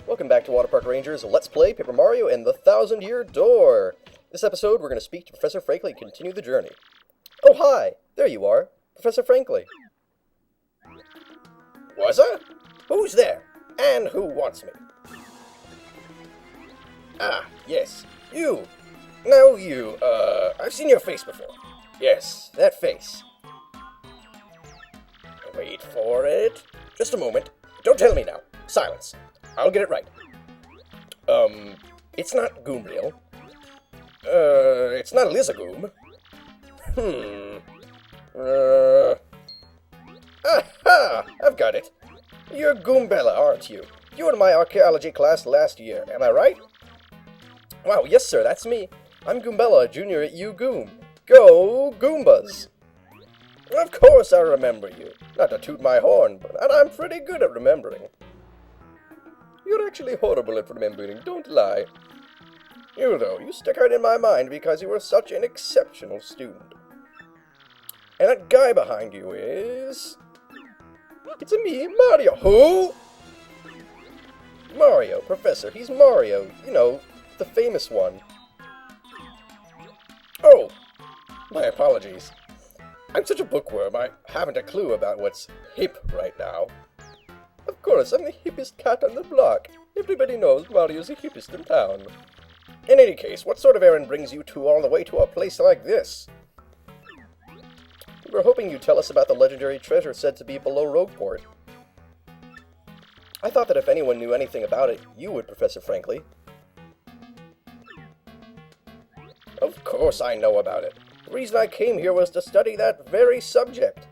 Welcome back to WaterparkRanger's Let's Play Paper Mario and the Thousand-Year Door. This episode, we're going to speak to Professor Frankly and continue the journey. Oh, hi! There you are, Professor Frankly. Was I? Who's there? And who wants me? Ah, yes, you. No, you, I've seen your face before. Yes, that face. Wait for it. Just a moment. Don't tell me now. Silence. I'll get it right. It's not Goombella. It's not Lizagoom. Aha! I've got it. You're Goombella, aren't you? You were in my archaeology class last year, am I right? Wow, yes sir, that's me. I'm Goombella, junior at UGoom. Go Goombas! Of course I remember you. Not to toot my horn, but I'm pretty good at remembering. You're actually horrible at remembering, don't lie. You, though, you stick out in my mind because you were such an exceptional student. And that guy behind you is... It's me, Mario. Who? Mario, Professor. He's Mario. You know, the famous one. Oh, my apologies. I'm such a bookworm, I haven't a clue about what's hip right now. Of course, I'm the hippest cat on the block. Everybody knows Mario's the hippest in town. In any case, what sort of errand brings you two all the way to a place like this? We're hoping you'd tell us about the legendary treasure said to be below Rogueport. I thought that if anyone knew anything about it, you would, Professor Frankly. Of course I know about it. The reason I came here was to study that very subject.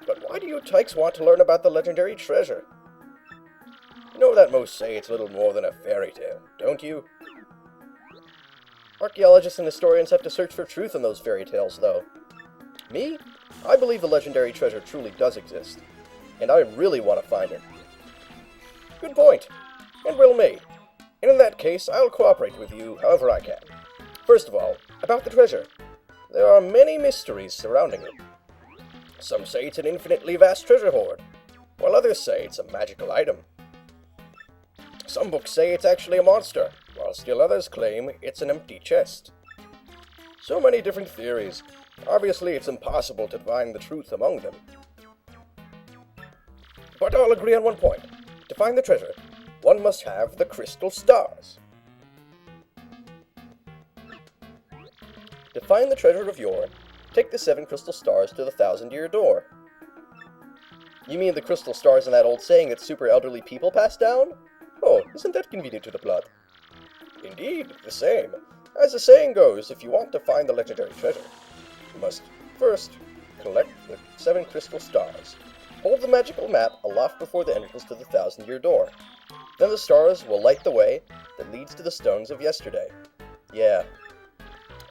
But why do you tykes want to learn about the legendary treasure? You know that most say it's little more than a fairy tale, don't you? Archaeologists and historians have to search for truth in those fairy tales, though. Me? I believe the legendary treasure truly does exist, and I really want to find it. Good point, and well made. And in that case, I'll cooperate with you however I can. First of all, about the treasure. There are many mysteries surrounding it. Some say it's an infinitely vast treasure hoard, while others say it's a magical item. Some books say it's actually a monster, while still others claim it's an empty chest. So many different theories. Obviously, it's impossible to find the truth among them. But all agree on one point. To find the treasure, one must have the crystal stars. To find the treasure of yore, take the 7 crystal stars to the Thousand-Year Door. You mean the crystal stars in that old saying that super elderly people pass down? Oh, isn't that convenient to the plot? Indeed, the same. As the saying goes, if you want to find the legendary treasure, you must first collect the 7 crystal stars. Hold the magical map aloft before the entrance to the Thousand-Year Door. Then the stars will light the way that leads to the stones of yesterday. Yeah.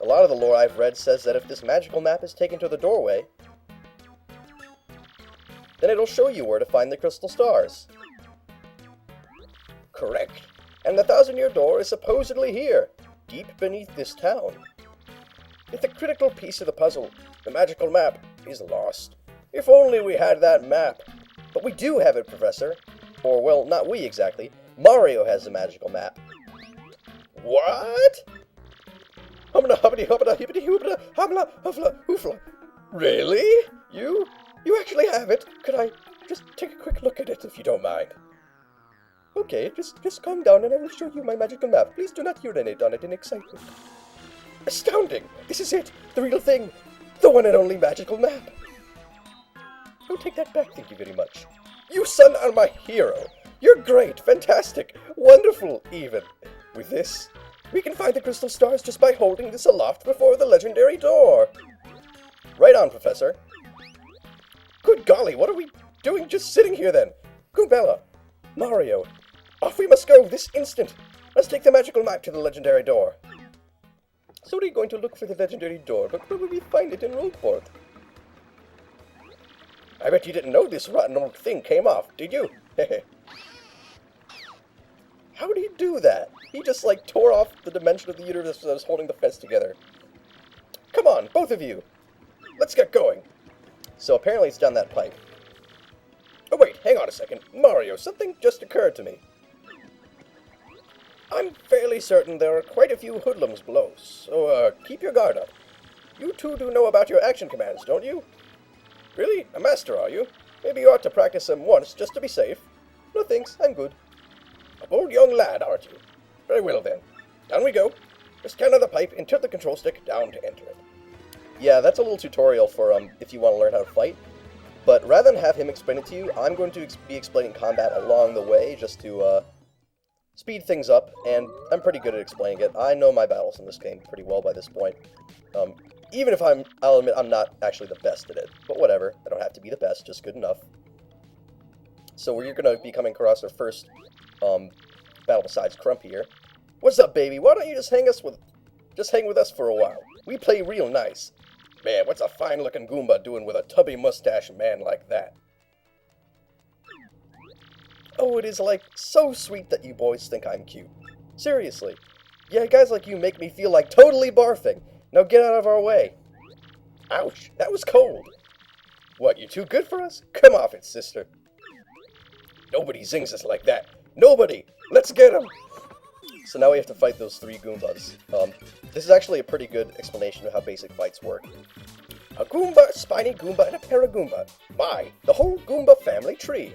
A lot of the lore I've read says that if this magical map is taken to the doorway, then it'll show you where to find the crystal stars. Correct. And the Thousand-Year Door is supposedly here, deep beneath this town. If the critical piece of the puzzle, the magical map, is lost. If only we had that map. But we do have it, Professor. Or, well, not we exactly. Mario has the magical map. What? Humna hubbity hubbada hibbity hubbada humla huffla hoofla. Really? You actually have it? Could I just take a quick look at it if you don't mind? Okay, just calm down and I will show you my magical map. Please do not urinate on it in excitement. Astounding! This is it! The real thing! The one and only magical map! Don't take that back, thank you very much. You son are my hero! You're great, fantastic, wonderful even. With this, we can find the crystal stars just by holding this aloft before the legendary door. Right on, Professor. Good golly, what are we doing just sitting here then? Goombella, Mario, off we must go this instant. Let's take the magical map to the legendary door. So we're going to look for the legendary door, but where will we find it in Rogueport? I bet you didn't know this rotten old thing came off, did you? How did he do that? He just, like, tore off the dimension of the universe that was holding the fence together. Come on, both of you. Let's get going. So apparently it's down that pipe. Oh wait, hang on a second. Mario, something just occurred to me. I'm fairly certain there are quite a few hoodlums below, so keep your guard up. You two do know about your action commands, don't you? Really? A master, are you? Maybe you ought to practice them once, just to be safe. No thanks, I'm good. A bold young lad, aren't you? Very well then. Down we go. Just scan on the pipe, insert the control stick down to enter it. Yeah, that's a little tutorial for if you want to learn how to fight. But rather than have him explain it to you, I'm going to be explaining combat along the way, just to speed things up, and I'm pretty good at explaining it. I know my battles in this game pretty well by this point. Even if I'll admit I'm not actually the best at it, but whatever. I don't have to be the best, just good enough. So we're going to be coming across our first battle besides Crump here. What's up, baby? Why don't you just hang with us for a while? We play real nice. Man, what's a fine-looking Goomba doing with a tubby mustache man like that? Oh, it is, like, so sweet that you boys think I'm cute. Seriously. Yeah, guys like you make me feel like totally barfing. Now get out of our way. Ouch, that was cold. What, you too good for us? Come off it, sister. Nobody zings us like that. Nobody! Let's get him! So now we have to fight those 3 Goombas. This is actually a pretty good explanation of how basic fights work. A Goomba, a Spiny Goomba, and a Paragoomba. My, the whole Goomba family tree.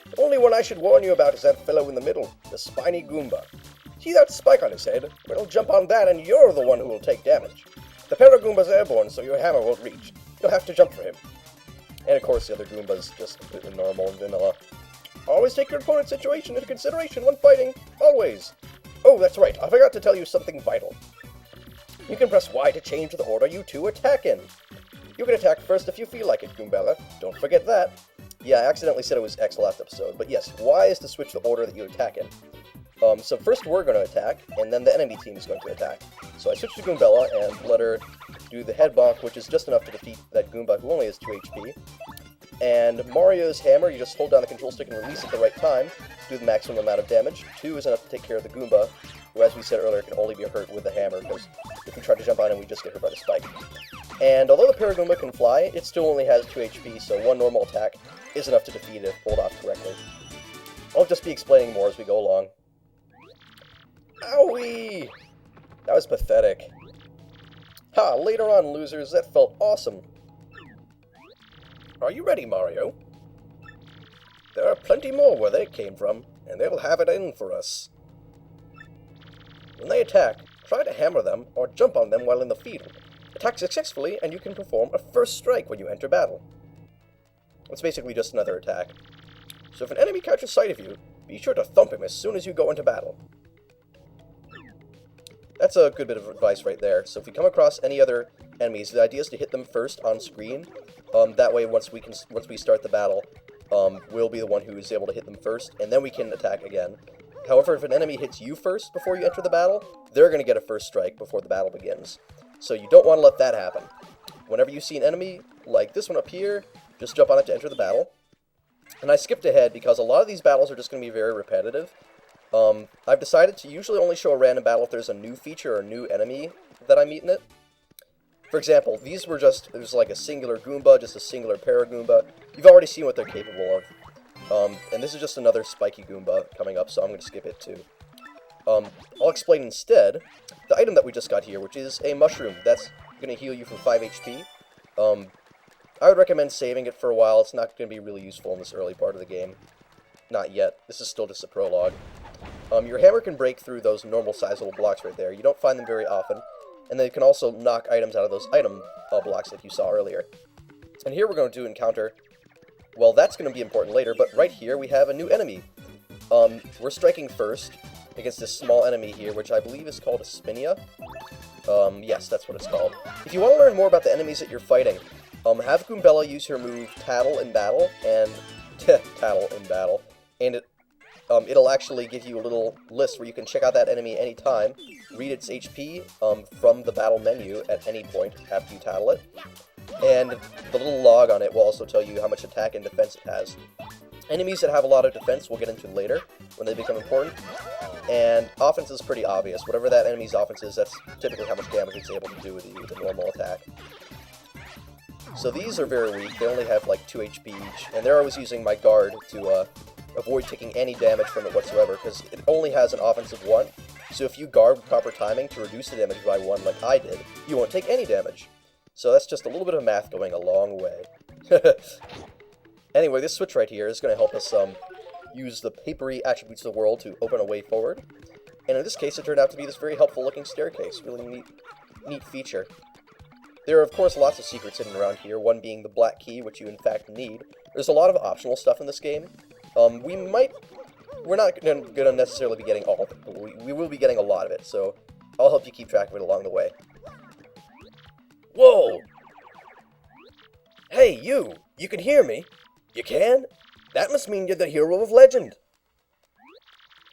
The only one I should warn you about is that fellow in the middle, the Spiny Goomba. See that spike on his head? Well, jump on that and you're the one who will take damage. The Paragoomba's airborne, so your hammer won't reach. You'll have to jump for him. And of course the other Goomba's just completely normal and vanilla. Always take your opponent's situation into consideration when fighting. Always. Oh, that's right. I forgot to tell you something vital. You can press Y to change the order you two attack in. You can attack first if you feel like it, Goombella. Don't forget that. Yeah, I accidentally said it was X last episode, but yes, Y is to switch the order that you attack in. So first we're going to attack, and then the enemy team is going to attack. So I switched to Goombella and let her do the head bonk, which is just enough to defeat that Goomba who only has 2 HP. And Mario's hammer, you just hold down the control stick and release at the right time, do the maximum amount of damage. 2 is enough to take care of the Goomba, who, as we said earlier, can only be hurt with the hammer, because if we try to jump on him, we just get hurt by the spike. And although the Paragoomba can fly, it still only has 2 HP, so 1 normal attack is enough to defeat it if pulled off correctly. I'll just be explaining more as we go along. Owie! That was pathetic. Ha! Later on, losers, that felt awesome. Are you ready, Mario? There are plenty more where they came from, and they'll have it in for us. When they attack, try to hammer them or jump on them while in the field. Attack successfully, and you can perform a first strike when you enter battle. It's basically just another attack. So if an enemy catches sight of you, be sure to thump him as soon as you go into battle. That's a good bit of advice right there. So if we come across any other enemies, the idea is to hit them first on screen. That way, once we start the battle, we'll be the one who is able to hit them first, and then we can attack again. However, if an enemy hits you first before you enter the battle, they're going to get a first strike before the battle begins. So you don't want to let that happen. Whenever you see an enemy like this one up here, just jump on it to enter the battle. And I skipped ahead because a lot of these battles are just going to be very repetitive. I've decided to usually only show a random battle if there's a new feature or a new enemy that I meet in it. For example, these were just, it was like a singular Goomba, just a singular Paragoomba. You've already seen what they're capable of. And this is just another spiky Goomba coming up, so I'm going to skip it too. I'll explain instead the item that we just got here, which is a mushroom. That's going to heal you for 5 HP. I would recommend saving it for a while. It's not going to be really useful in this early part of the game. Not yet. This is still just a prologue. Your hammer can break through those normal-sized little blocks right there. You don't find them very often. And they can also knock items out of those item blocks like you saw earlier. And here we're going to encounter... Well, that's going to be important later, but right here we have a new enemy. We're striking first against this small enemy here, which I believe is called a Spinia. Yes, that's what it's called. If you want to learn more about the enemies that you're fighting, have Goombella use her move Tattle in battle, and... Tattle in battle. And it'll actually give you a little list where you can check out that enemy anytime, read its HP from the battle menu at any point after you tattle it, and the little log on it will also tell you how much attack and defense it has. Enemies that have a lot of defense we'll get into later, when they become important, and offense is pretty obvious. Whatever that enemy's offense is, that's typically how much damage it's able to do with a normal attack. So these are very weak. They only have like 2 HP each, and there I was using my guard to avoid taking any damage from it whatsoever, because it only has an offensive 1. So if you guard with proper timing to reduce the damage by 1 like I did, you won't take any damage. So that's just a little bit of math going a long way. Anyway, this switch right here is going to help us use the papery attributes of the world to open a way forward. And in this case, it turned out to be this very helpful looking staircase. Really neat feature. There are, of course, lots of secrets hidden around here, one being the black key, which you in fact need. There's a lot of optional stuff in this game. We're not going to necessarily be getting all of it, but we will be getting a lot of it, so I'll help you keep track of it along the way. Whoa! Hey, you! You can hear me? You can? That must mean you're the hero of legend.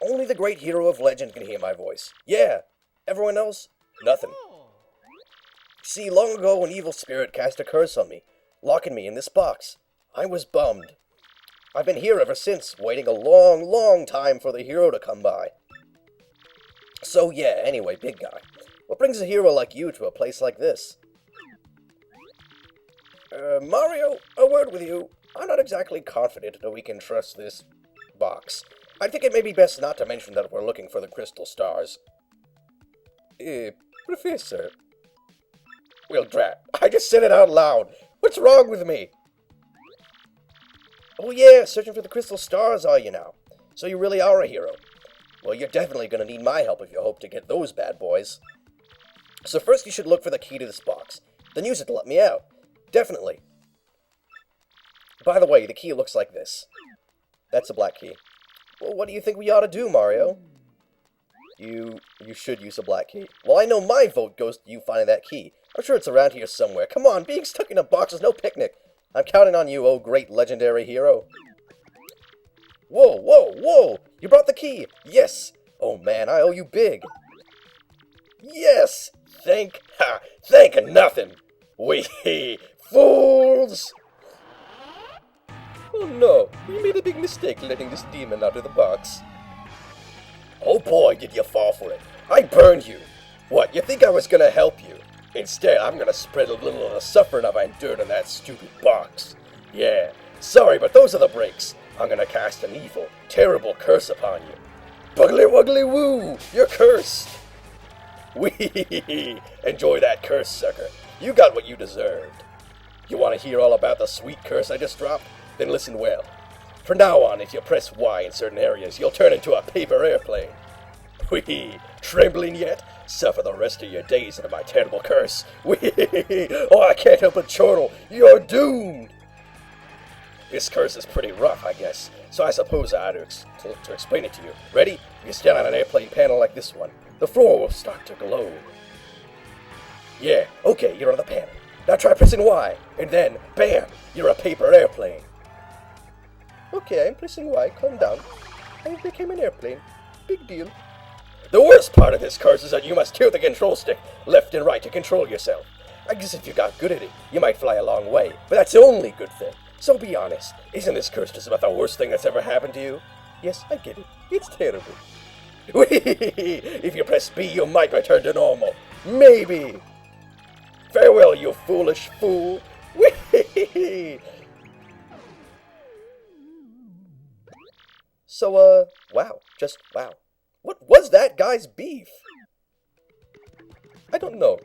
Only the great hero of legend can hear my voice. Yeah. Everyone else? Nothing. See, long ago an evil spirit cast a curse on me, locking me in this box. I was bummed. I've been here ever since, waiting a long, long time for the hero to come by. So yeah, anyway, big guy. What brings a hero like you to a place like this? Mario, a word with you. I'm not exactly confident that we can trust this box. I think it may be best not to mention that we're looking for the crystal stars. Professor. Well, drat, I just said it out loud. What's wrong with me? Oh yeah, searching for the crystal stars, are you now? So you really are a hero. Well, you're definitely going to need my help if you hope to get those bad boys. So first you should look for the key to this box. Then use it to let me out. Definitely. By the way, the key looks like this. That's a black key. Well, what do you think we ought to do, Mario? You should use a black key. Well, I know my vote goes to you finding that key. I'm sure it's around here somewhere. Come on, being stuck in a box is no picnic. I'm counting on you, oh great legendary hero. Whoa, whoa, whoa! You brought the key! Yes! Oh man, I owe you big. Yes! Thank nothing! Wee fools! Oh no, we made a big mistake letting this demon out of the box. Oh boy, did you fall for it. I burned you. What, you think I was gonna help you? Instead, I'm gonna spread a little of the suffering I've endured in that stupid box. Yeah, sorry, but those are the breaks. I'm gonna cast an evil, terrible curse upon you. Buggly wuggly woo, you're cursed. Wee, enjoy that curse, sucker. You got what you deserved. You want to hear all about the sweet curse I just dropped? Then listen well. From now on, if you press Y in certain areas, you'll turn into a paper airplane. Wee, trembling yet? Suffer the rest of your days under my terrible curse. Wee, oh, I can't help but chortle. You're doomed. This curse is pretty rough, I guess, so I suppose I ought to explain it to you. Ready? You stand on an airplane panel like this one. The floor will start to glow. Yeah, okay, you're on the panel. Now try pressing Y, and then, bam, you're a paper airplane. Okay, I'm pressing Y, calm down. I became an airplane. Big deal. The worst part of this curse is that you must tilt the control stick left and right to control yourself. I guess if you got good at it, you might fly a long way, but that's the only good thing. So be honest, isn't this curse just about the worst thing that's ever happened to you? Yes, I get it. It's terrible. If you press B, you might return to normal. Maybe. Farewell, you foolish fool. So, wow. Just wow. What was that guy's beef? I don't know.